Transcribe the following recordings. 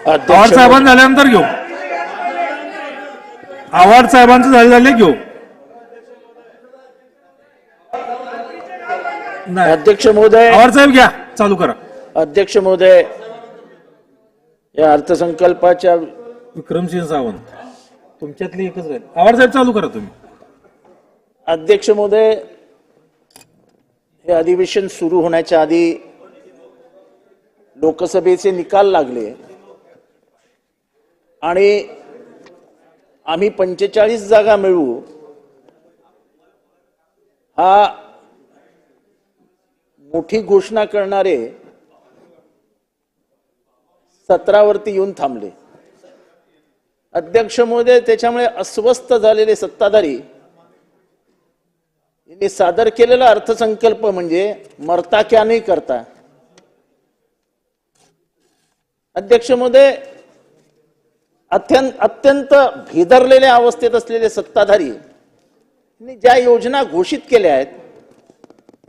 आव्हाड साहेबांचं झाल्यानंतर घेऊ. आव्हाड साहेबांचं झाले घेऊ. नाही, अध्यक्ष महोदय, आव्हाड साहेब घ्या, चालू करा. अध्यक्ष महोदय, या अर्थसंकल्पाच्या विक्रमसिंह सावंत तुमच्यातली एकच राहील. आव्हाड साहेब चालू करा तुम्ही. अध्यक्ष महोदय, हे अधिवेशन सुरू होण्याच्या आधी लोकसभेचे निकाल लागले आणि आम्ही 45 जागा मिळवू हा मोठी घोषणा करणारे 17 वरती येऊन थांबले. अध्यक्ष महोदय, त्याच्यामुळे अस्वस्थ झालेले सत्ताधारी यांनी सादर केलेला अर्थसंकल्प म्हणजे मरता क्या नाही करता. अध्यक्ष महोदय, अत्यंत भेदरलेल्या अवस्थेत असलेले सत्ताधारी यांनी ज्या योजना घोषित केल्या आहेत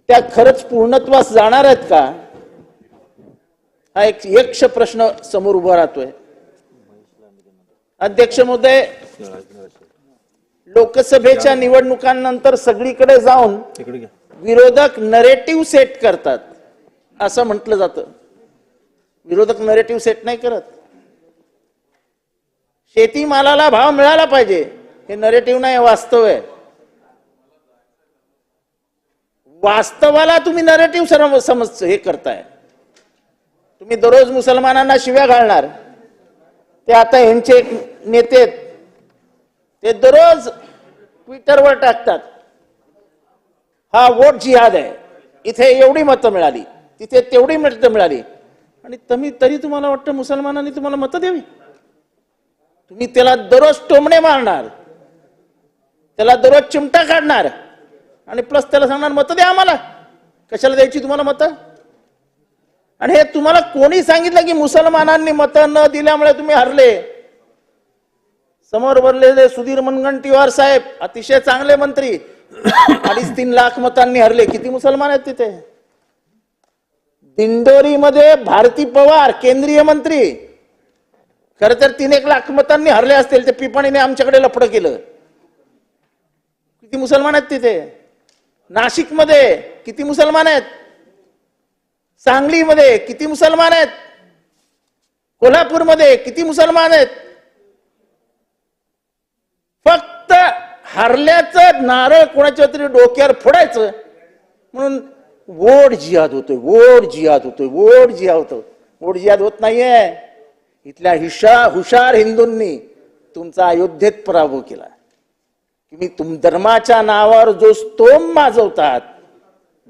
त्या खरंच पूर्णत्वास जाणार आहेत का, हा एक यक्ष प्रश्न समोर उभा राहतोय. अध्यक्ष महोदय, लोकसभेच्या निवडणुकांनंतर सगळीकडे जाऊन विरोधक नरेटिव्ह सेट करतात असं म्हटलं जातं. विरोधक नरेटिव्ह सेट नाही करत. शेतीमालाला भाव मिळाला पाहिजे हे नरेटिव्ह नाही, वास्तव आहे. वास्तवाला तुम्ही नरेटिव्ह समज हे करताय. तुम्ही दररोज मुसलमानांना शिव्या घालणार. ते आता यांचे नेते ते दररोज ट्विटरवर टाकतात, हा वोट जिहाद आहे, इथे एवढी मतं मिळाली, तिथे तेवढी मतं मिळाली, आणि तरी तुम्हाला वाटतं मुसलमानांनी तुम्हाला मतं द्यावी. तुम्ही त्याला दररोज टोमणे मारणार, त्याला दररोज चिमटा काढणार आणि प्लस त्याला सांगणार मतं द्या आम्हाला. कशाला द्यायची तुम्हाला मतं? आणि हे तुम्हाला कोणी सांगितलं की मुसलमानांनी मतं न दिल्यामुळे तुम्ही हरले? समोर भरलेले सुधीर मुनगंटीवार साहेब अतिशय चांगले मंत्री 2.5-3 लाख मतांनी हरले. किती मुसलमान आहेत तिथे? दिंडोरीमध्ये भारती पवार केंद्रीय मंत्री, खर तर 3-1 लाख मतांनी हरले असतील. ते पिपाणीने आमच्याकडे लफडं केलं. किती मुसलमान आहेत तिथे? नाशिकमध्ये किती मुसलमान आहेत? सांगलीमध्ये किती मुसलमान आहेत? कोल्हापूरमध्ये किती मुसलमान आहेत? फक्त हरल्याचं नारळ कोणाच्या तरी डोक्यावर फोडायचं म्हणून वोट जिहाद होतोय, वोट जिहाद होतोय, वोट जिहाद होतो. वोट जिहाद होत नाहीये. इथल्या हुशार हिंदूंनी तुमचा अयोध्येत पराभव केला. तुम्ही धर्माच्या नावावर जो स्तोम माजवतात,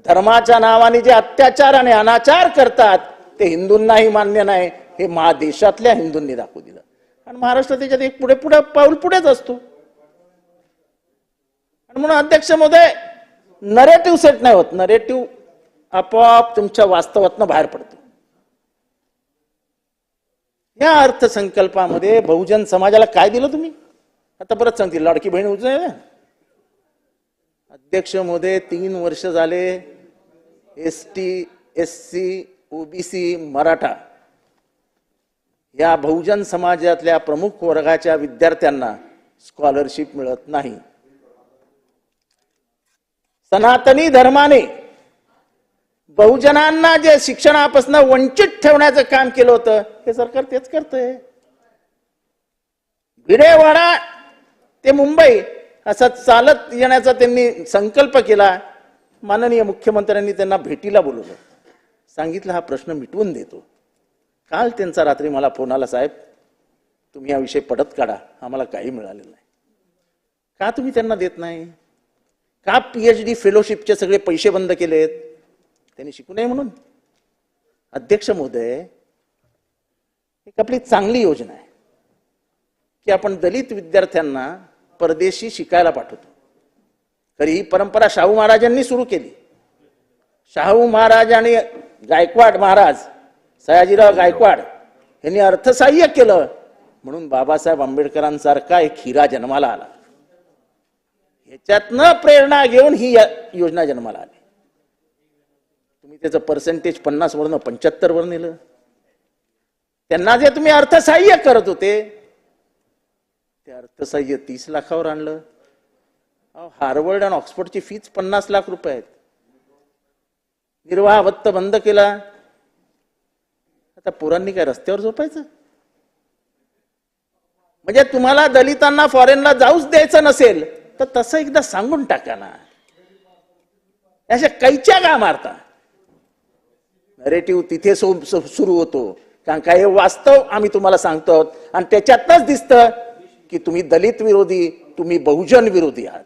धर्माच्या नावाने जे अत्याचार आणि अनाचार करतात, ते हिंदूंनाही मान्य नाही. हे महादेशातल्या हिंदूंनी दाखवून दिलं. आणि महाराष्ट्र त्याच्यात एक पुढे पाऊल पुढेच असतो. आणि म्हणून अध्यक्ष महोदय, नरेटिव्ह सेट नाही होत. नरेटिव्ह आपोआप तुमच्या वास्तवातनं बाहेर पडतो. या अर्थसंकल्पामध्ये बहुजन समाजाला काय दिलं तुम्ही? आता परत सांगतील लाडकी बहीण उचल. अध्यक्ष महोदय, 3 वर्ष झाले ST, SC, OBC, मराठा या बहुजन समाजातल्या प्रमुख वर्गाच्या विद्यार्थ्यांना स्कॉलरशिप मिळत नाही. सनातनी धर्माने बहुजनांना जे शिक्षणापासून वंचित ठेवण्याचं काम केलं होतं, हे सरकार तेच करतंय. भिडेवाडा ते मुंबई असा चालत येण्याचा त्यांनी संकल्प केला. माननीय मुख्यमंत्र्यांनी त्यांना भेटीला बोलवलं, सांगितलं हा प्रश्न मिटवून देतो. काल त्यांचा रात्री मला फोन आला, साहेब तुम्ही हा विषय पडत काढा, आम्हाला काही मिळालेलं नाही. का तुम्ही त्यांना देत नाही? का PhD फेलोशिपचे सगळे पैसे बंद केलेत? त्यांनी शिकू नये म्हणून? अध्यक्ष महोदय, एक आपली चांगली योजना आहे की आपण दलित विद्यार्थ्यांना परदेशी शिकायला पाठवतो. खरी ही परंपरा शाहू महाराजांनी सुरू केली. शाहू महाराज आणि गायकवाड महाराज, सयाजीराव गायकवाड यांनी अर्थसहाय्य केलं म्हणून बाबासाहेब आंबेडकरांसारखा एक हिरा जन्माला आला. ह्याच्यातनं प्रेरणा घेऊन ही योजना जन्माला आली. तुम्ही त्याचं पर्सेंटेज 50 वरून 75 वर नेलं. त्यांना जे तुम्ही अर्थसहाय्य करत होते ते अर्थसहाय्य 30 लाखावर आणलं. हार्वर्ड आणि ऑक्सफोर्डची फीच 50 लाख रुपये आहेत. निर्वाह भत्ता बंद केला. आता पोरांनी काय रस्त्यावर झोपायचं? म्हणजे तुम्हाला दलितांना फॉरेनला जाऊच द्यायचं नसेल तर तसं एकदा सांगून टाका ना. अशा कैच्या का मारता? नरेटिव्ह तिथे सुरू होतो कारण काय हे वास्तव आम्ही तुम्हाला सांगतो आहोत आणि त्याच्यातच दिसतं की तुम्ही दलित विरोधी, तुम्ही बहुजन विरोधी आहात.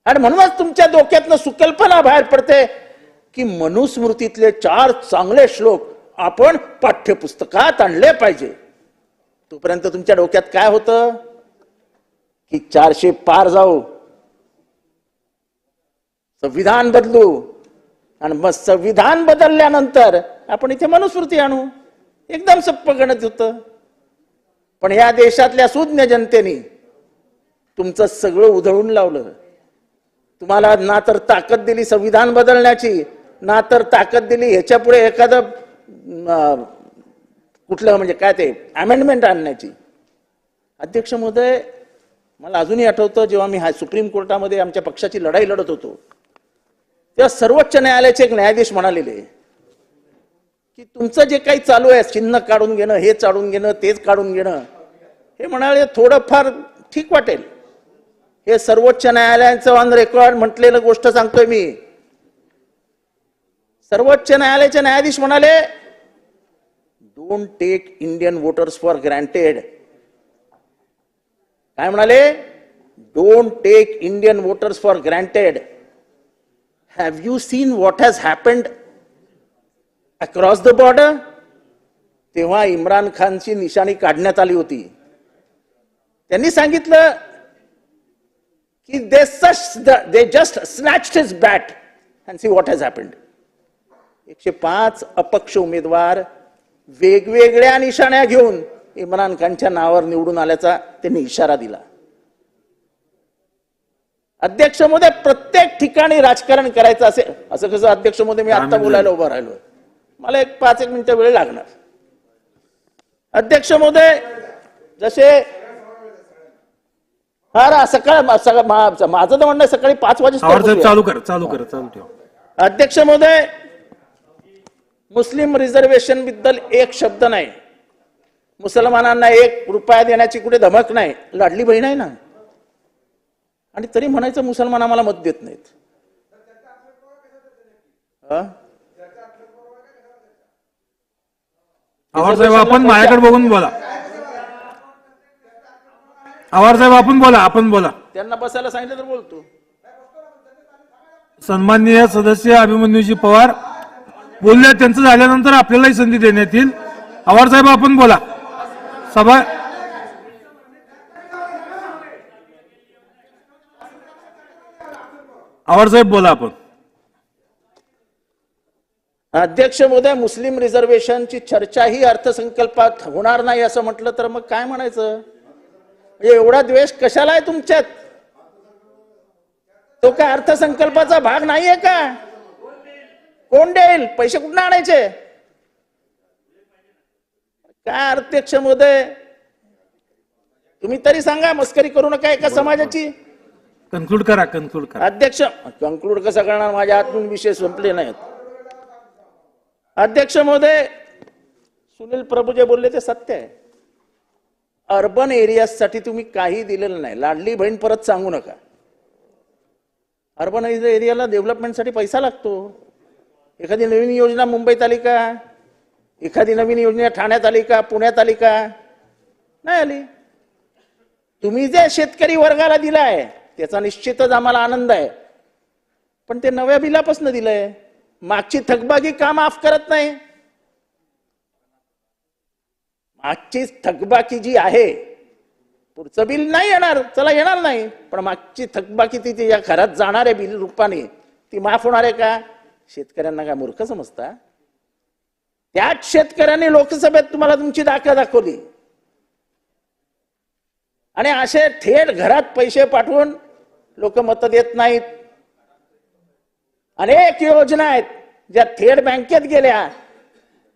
आणि म्हणूनच तुमच्या डोक्यातनं सुकल्पना बाहेर पडते की मनुस्मृतीतले 4 चांगले श्लोक आपण पाठ्यपुस्तकात आणले पाहिजे. तोपर्यंत तुमच्या डोक्यात काय होतं की 400 पार जाऊ, संविधान बदलू आणि मग संविधान बदलल्यानंतर आपण इथे मनुस्मृती आणू. एकदम सोपं गणित होतं. पण या देशातल्या सुज्ञ जनतेने तुमचं सगळं उधळून लावलं. तुम्हाला ना तर ताकद दिली संविधान बदलण्याची, ना तर ताकद दिली ह्याच्या पुढे एखादं कुठलं म्हणजे काय ते अमेंडमेंट आणण्याची. अध्यक्ष महोदय, मला अजूनही आठवतं जेव्हा मी सुप्रीम कोर्टामध्ये आमच्या पक्षाची लढाई लढत होतो तेव्हा सर्वोच्च न्यायालयाचे एक न्यायाधीश म्हणालेले की तुमचं जे काही चालू आहे चिन्ह काढून घेणं, हे काढून घेणं, तेच काढून घेणं, हे म्हणाले थोडंफार ठीक वाटेल. हे सर्वोच्च न्यायालयाचं ऑन रेकॉर्ड म्हटलेलं गोष्ट सांगतोय मी. सर्वोच्च न्यायालयाचे न्यायाधीश म्हणाले don't take Indian voters for granted. काय म्हणाले? Don't take Indian voters for granted. Have you seen what has happened across the border? तेव्हा इम्रान खानची निशाणी काढण्यात आली होती. त्यांनी सांगितलं की they just snatched his bat and see what has happened. 105 अपक्ष उमेदवार वेगवेगळ्या निशाण्या घेऊन इम्रान खानच्या नावावर निवडून आल्याचा त्यांनी इशारा दिला. अध्यक्ष महोदय, प्रत्येक ठिकाणी राजकारण करायचं असेल, असं कसं अध्यक्ष महोदय मी आता बोलायला उभं राहिलोय, मला 5-1 मिनिटं वेळ लागणार. अध्यक्ष महोदय, जसे सकाळ माझं तर म्हणणं सकाळी 5 वाजेपर्यंत चालू ठेवा. अध्यक्ष महोदय, मुस्लिम रिझर्वेशन बद्दल एक शब्द नाही. मुसलमानांना 1 रुपया देण्याची कुठे धमक नाही. लाडली बहीण आहे ना, आणि तरी म्हणायचं मुसलमान आम्हाला मत देत नाहीत. आवाज साहेब आपण माझ्याकडे बघून बोला. आवाज साहेब आपण बोला. त्यांना बसायला सांगितलं तर बोलतो. सन्माननीय सदस्य अभिमन्यूजी पवार बोलले, त्यांचं झाल्यानंतर आपल्यालाही संधी देण्यात येईल. आवाज साहेब आपण बोला. सभा आवाज साहेब बोला आपण. अध्यक्ष महोदय, मुस्लिम रिझर्वेशनची चर्चा ही अर्थसंकल्पात होणार नाही असं म्हटलं तर मग काय म्हणायचं? एवढा द्वेष कशाला आहे तुमच्यात? तो काय अर्थसंकल्पाचा भाग नाहीये का? कोण देईल? पैसे कुठून आणायचे? काय अध्यक्ष महोदय, तुम्ही तरी सांगा, मस्करी करू नका एका समाजाची. कन्क्लूड करा. अध्यक्ष, कन्क्लूड कसं करणार? माझ्या हातून विषय संपले नाहीत. अध्यक्ष महोदय, सुनील प्रभू जे बोलले ते सत्य आहे. अर्बन एरियासाठी तुम्ही काही दिलेलं नाही. लाडली बहीण परत सांगू नका. अर्बन एरियाला डेव्हलपमेंटसाठी पैसा लागतो. एखादी नवीन योजना मुंबईत आली का? एखादी नवीन योजना ठाण्यात आली का? पुण्यात आली का? नाही आली. तुम्ही जे शेतकरी वर्गाला दिलाय त्याचा निश्चितच आम्हाला आनंद आहे, पण ते नव्या बिलापासून दिलंय. मागची थकबाकी का माफ करत नाही? मागची थकबाकी जी आहे, पुढचं बिल नाही येणार, चला येणार नाही, पण मागची थकबाकी ती या घरात जाणाऱ्या बिल रूपाने ती माफ होणार आहे का? शेतकऱ्यांना काय मूर्ख समजता? त्याच शेतकऱ्यांनी लोकसभेत तुम्हाला तुमची दाखवली, आणि असे थेट घरात पैसे पाठवून लोक मत देत नाहीत. अनेक योजना आहेत ज्या थेट बँकेत गेल्या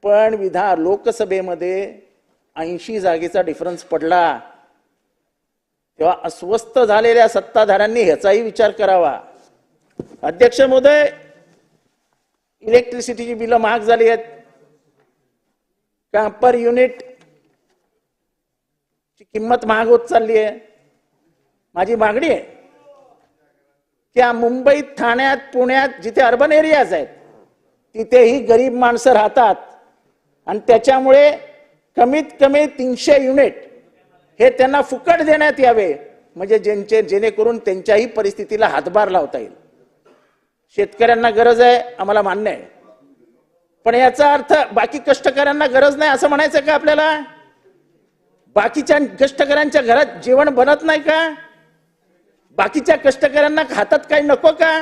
पण लोकसभेमध्ये 80 जागेचा डिफरन्स पडला, तेव्हा अस्वस्थ झालेल्या सत्ताधाऱ्यांनी ह्याचाही विचार करावा. अध्यक्ष महोदय, इलेक्ट्रिसिटीची बिलं महाग झाली आहेत का? पर युनिट ची किंमत महाग होत चालली आहे. माझी मागणी आहे की मुंबईत, ठाण्यात, पुण्यात जिथे अर्बन एरियाज आहेत तिथेही गरीब माणसं राहतात आणि त्याच्यामुळे कमीत कमी 300 युनिट हे त्यांना फुकट देण्यात यावे, म्हणजे जेणेकरून त्यांच्याही परिस्थितीला हातभार लावता येईल. शेतकऱ्यांना गरज आहे, आम्हाला मान्य आहे, पण याचा अर्थ बाकी कष्टकऱ्यांना गरज नाही असं म्हणायचं का आपल्याला? बाकीच्या कष्टकऱ्यांच्या घरात जेवण बनत नाही का? बाकीच्या कष्टकऱ्यांना हातात काही नको का?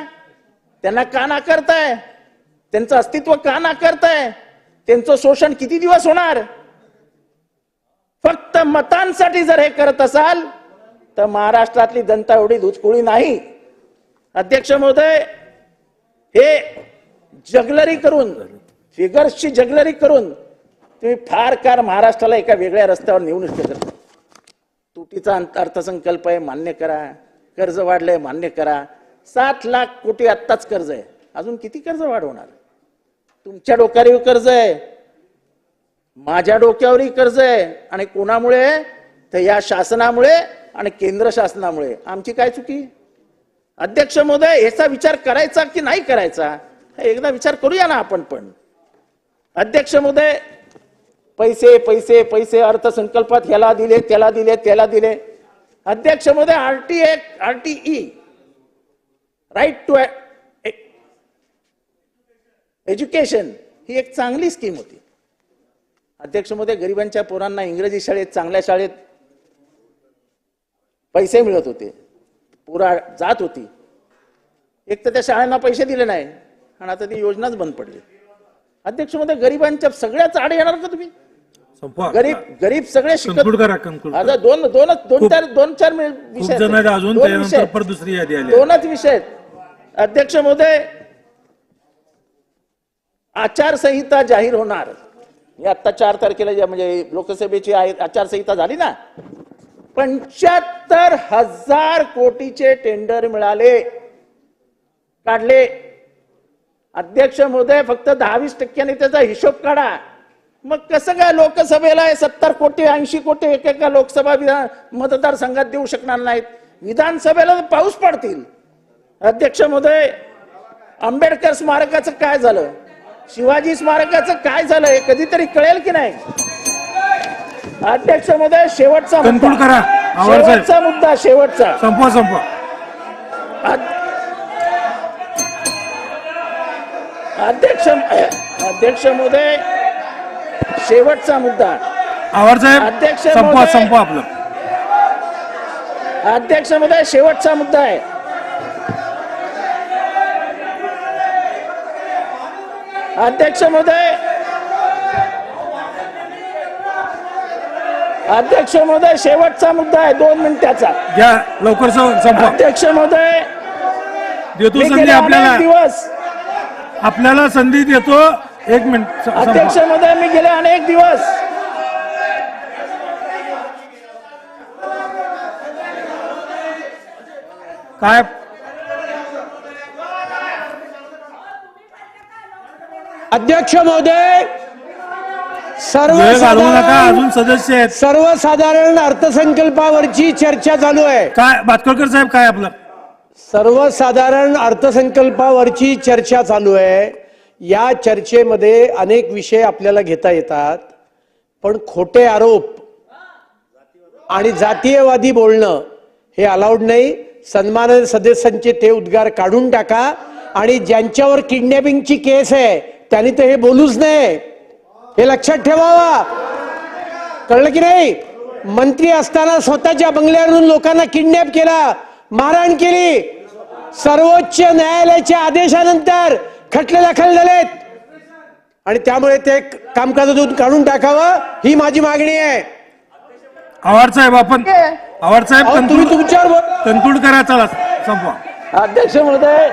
त्यांना का नाकारताय? त्यांचं अस्तित्व का नाकारताय? त्यांचं शोषण किती दिवस होणार? फक्त मतांसाठी जर हे करत असाल तर महाराष्ट्रातली जनता एवढी धुचकुळी नाही. अध्यक्ष महोदय, हे जगलरी करून, फिगर्सची जगलरी करून तुम्ही फार काळ महाराष्ट्राला एका वेगळ्या रस्त्यावर नेऊन करता. तुटीचा अर्थसंकल्प आहे, मान्य करा. कर्ज वाढलंय, मान्य करा. 7 लाख कोटी आत्ताच कर्ज आहे, अजून किती कर्ज वाढवणार? तुमच्या डोक्यावरही कर्ज आहे, माझ्या डोक्यावरही कर्ज आहे, आणि कोणामुळे? तर या शासनामुळे आणि केंद्र शासनामुळे. आमची काय चुकी? अध्यक्ष महोदय, याचा विचार करायचा की नाही करायचा एकदा विचार करूया ना आपण पण. अध्यक्ष महोदय, पैसे पैसे पैसे अर्थसंकल्पात ह्याला दिले, त्याला दिले, त्याला दिले. अध्यक्ष महोदय, आरटीई, राईट टू एज्युकेशन, ही एक चांगली स्कीम होती. अध्यक्ष महोदय, गरिबांच्या पोरांना इंग्रजी शाळेत, चांगल्या शाळेत पैसे मिळत होते, पुरा जात होती. एक तर त्या शाळांना पैसे दिले नाही आणि आता ती योजनाच बंद पडली. अध्यक्ष महोदय, गरिबांच्या सगळ्याच आड येणार का तुम्ही? गरीब सगळे शिकत. आता दोन चार विषय, दोनच विषय. अध्यक्ष महोदय, आचारसंहिता जाहीर होणार. हे आता 4 तारखेला म्हणजे लोकसभेची आचारसंहिता झाली ना. 75,000 कोटीचे टेंडर मिळाले, काढले. अध्यक्ष महोदय, फक्त 10-20% त्याचा हिशोब काढा. मग कसं काय लोकसभेला 70 कोटी 80 कोटी एकेका लोकसभा मतदारसंघात देऊ शकणार नाहीत? विधानसभेला पाऊस पडतील. अध्यक्ष महोदय, आंबेडकर स्मारकाचं काय झालं? शिवाजी स्मारकाचं काय झालं? हे कधीतरी कळेल की नाही? अध्यक्ष महोदय, शेवटचा मुद्दा, संपवा. अध्यक्ष महोदय, शेवटचा मुद्दा. अध्यक्ष महोदय, शेवटचा मुद्दा आहे. अध्यक्ष महोदय, शेवटचा मुद्दा आहे, 2 मिनिटाचा. लवकर संपवा. अध्यक्ष महोदय, देतो संधी आपल्याला संधी देतो. 1 मिनिट. अध्यक्ष महोदय, मी गेले अनेक दिवस काय अध्यक्ष महोदय, अजून सदस्य आहेत. सर्वसाधारण अर्थसंकल्पावरची चर्चा चालू आहे. काय भातखळकर साहेब, काय आपलं? सर्वसाधारण अर्थसंकल्पावरची चर्चा चालू आहे. या चर्चेमध्ये अनेक विषय आपल्याला घेता येतात, पण खोटे आरोप आणि जातीयवादी बोलणं हे अलाउड नाही. सन्माननीय सदस्यांचे ते उद्गार काढून टाका, आणि ज्यांच्यावर किडनॅपिंगची केस आहे त्यांनी तर हे बोलूच नाही, हे लक्षात ठेवावा. कळलं की नाही? मंत्री असताना स्वतःच्या बंगल्यावरून लोकांना किडनॅप केला, मारहाण केली. सर्वोच्च न्यायालयाच्या आदेशानंतर खटले दाखल झालेत, आणि त्यामुळे ते कामकाजातून काढून टाकावं, ही माझी मागणी आहे. आवार साहेब, तुम्ही तुमच्यावर कन्क्लूड करा. चला संपवा. अध्यक्ष महोदय,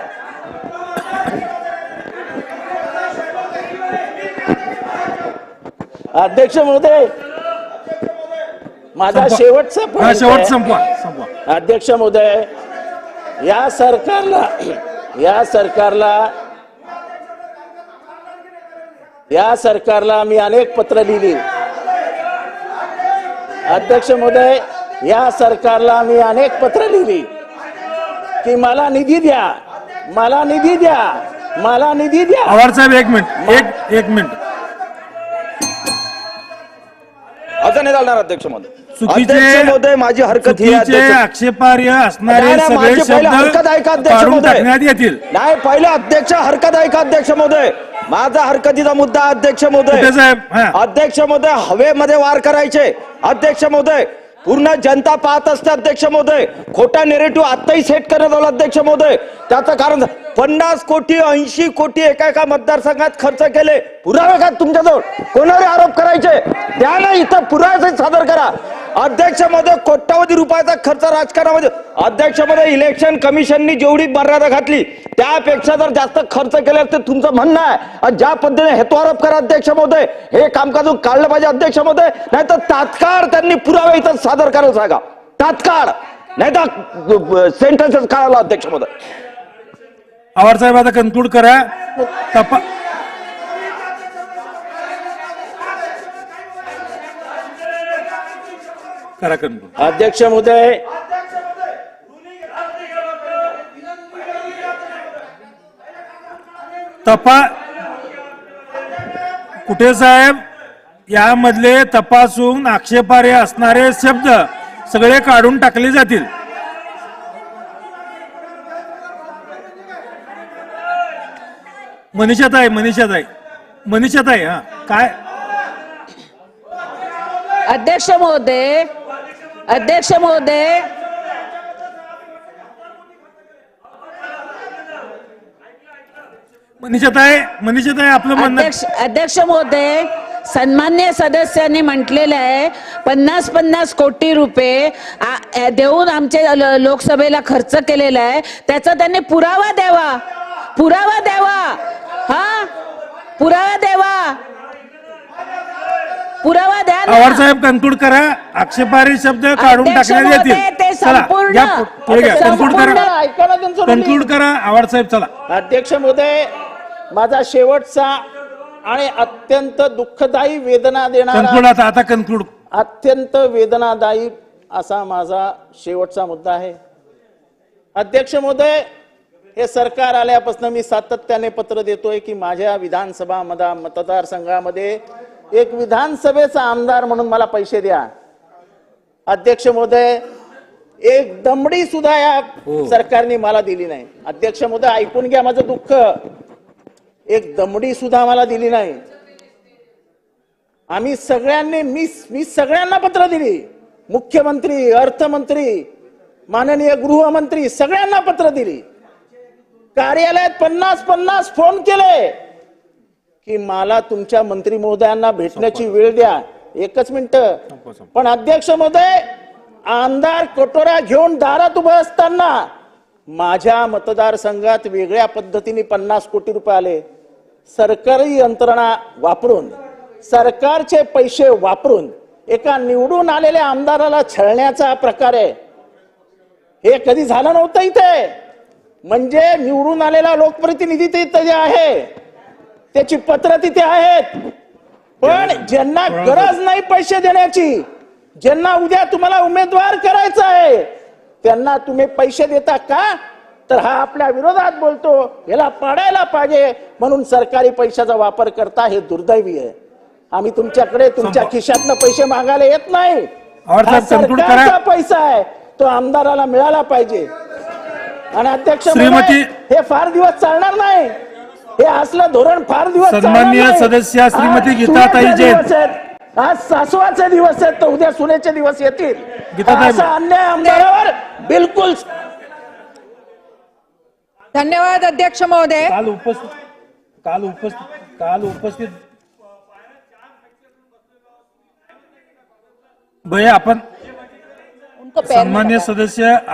अध्यक्ष महोदय, माझा संपवा. शेवटचा हा, point शेवट आहे. संपवा. अध्यक्ष महोदय, या सरकारला मी अनेक पत्र लिहिली. अध्यक्ष महोदय, या सरकारला मी अनेक पत्र लिहिली की मला निधी द्या, मला निधी द्या, मला निधी द्या. पवार साहेब एक मिनिट असं नाही चालणार अध्यक्ष महोदय. चुकीचे- अध्यक्ष महोदय, माझी हरकत ही आहे, चुकीचे अध्यक्ष. आक्षेपार्ह असणारे नाही, नाही, सगळे माझी पहिली हरकत ऐका, शब्द अध्यक्ष काढून महोदय. टाकण्यात येतील. नाही, पहिले अध्यक्ष हरकत ऐका अध्यक्ष महोदय. माझा हरकतीचा मुद्दा अध्यक्ष महोदय. कुठे साहेब? हा. अध्यक्ष महोदय, हवेमध्ये वार करायचे अध्यक्ष महोदय. पूर्ण जनता पाहत असते अध्यक्ष महोदय. खोटा नेरेटिव्ह आताही सेट करण्यात आला अध्यक्ष महोदय. त्याचं कारण 50 कोटी 80 कोटी एका मतदारसंघात खर्च केले. पुरावे का तुमच्याजवळ? कोणावर आरोप करायचे द्या ना, इथं पुरावे सादर करा. अध्यक्ष महोदय, कोट्यावधी रुपयाचा खर्च राजकारणामध्ये. अध्यक्ष महोदय, इलेक्शन कमिशननी जेवढी मर्यादा घातली त्यापेक्षा जर जास्त खर्च केले असते तुमचं म्हणणं आहे. आणि ज्या पद्धतीने हेतुआरोप करा अध्यक्ष महोदय, हे कामकाज काढलं पाहिजे अध्यक्ष महोदय. नाही तर तात्काळ त्यांनी पुरावे इथं सादर करायला सांगा, तात्काळ. नाही तर सेंटेन्सेस काढायला अध्यक्ष महोदय. पवार साहेब आता कन्क्लूड करा. करा कन्क्लूड. अध्यक्ष महोदय, कुठे साहेब, यामधले तपासून आक्षेपार्ह असणारे शब्द सगळे काढून टाकले जातील. मनीषाताई हा काय? अध्यक्ष महोदय, मनीषाताई आपलं म्हणणं. अध्यक्ष महोदय, सन्मान्य सदस्यांनी म्हटलेलं आहे 50-50 कोटी रुपये देऊन आमच्या लोकसभेला खर्च केलेला आहे. त्याचा त्यांनी पुरावा द्यावा. हा, पुरावा द्या ना. पवार साहेब कन्क्लूड करा. आक्षेपार्ह शब्द काढून अध्यक्ष टाकण्यात महोदय, येतील. ते चला, संपूर्ण- घ्या, पुढे घ्या. कन्क्लूड करा. ऐका ना त्यांचं कन्क्लूड करा आवाड साहेब. चला. अध्यक्ष महोदय, माझा शेवटचा आणि अत्यंत दुःखदायी वेदना कन्क्लूड देणारा, आता कन्क्लूड. अत्यंत वेदनादायी असा माझा शेवटचा मुद्दा आहे. अध्यक्ष महोदय, हे सरकार आल्यापासून मी सातत्याने पत्र देतोय की माझ्या विधानसभा मतदारसंघामध्ये एक विधानसभेचा आमदार म्हणून मला पैसे द्या. अध्यक्ष महोदय, एक दमडी सुद्धा या सरकारने मला दिली नाही. अध्यक्ष महोदय, ऐकून घ्या माझं दुःख. एक दमडी सुद्धा मला दिली नाही. आम्ही सगळ्यांनी मी सगळ्यांना पत्र दिली. मुख्यमंत्री, अर्थमंत्री, माननीय गृहमंत्री, सगळ्यांना पत्र दिली. कार्यालयात 50-50 फोन केले की मला तुमच्या मंत्री महोदयांना भेटण्याची वेळ द्या. एकच मिनिट. पण अध्यक्ष महोदय, आमदार कटोरा घेऊन दारात उभं असताना माझ्या मतदारसंघात वेगळ्या पद्धतीने 50 कोटी रुपये आले. सरकारी यंत्रणा वापरून, सरकारचे पैसे वापरून एका निवडून आलेल्या आमदाराला छळण्याचा प्रकार आहे. हे कधी झालं नव्हतं इथे. म्हणजे निवडून आलेला लोकप्रतिनिधी तिथे आहे, त्याची पत्र तिथे आहेत. पण ज्यांना गरज नाही पैसे देण्याची, ज्यांना उद्या तुम्हाला उमेदवार करायचा आहे, त्यांना तुम्ही पैसे देता का? तर हा आपल्या विरोधात बोलतो, याला पाडायला पाहिजे म्हणून सरकारी पैशाचा वापर करता. हे दुर्दैवी आहे. आम्ही तुमच्याकडे तुमच्या खिशातनं पैसे मागायला येत नाही. हा सरकारचा पैसा आहे, तो आमदाराला मिळाला पाहिजे. आणि अध्यक्ष महोदय, हे फार दिवस चालणार नाही. हे असलं धोरण फार दिवस सन्माननीय सदस्य श्रीमती गीताताई जैन. आज सासवाचे दिवस आहेत, तर उद्या सुनेचे दिवस येतील. गीताताई, असा अन्याय आमदारावर बिलकुल. धन्यवाद अध्यक्ष महोदय. काल उपस्थित भैया आपण उनको पैर में सन्मान्य लगा। सदस्य आम्ही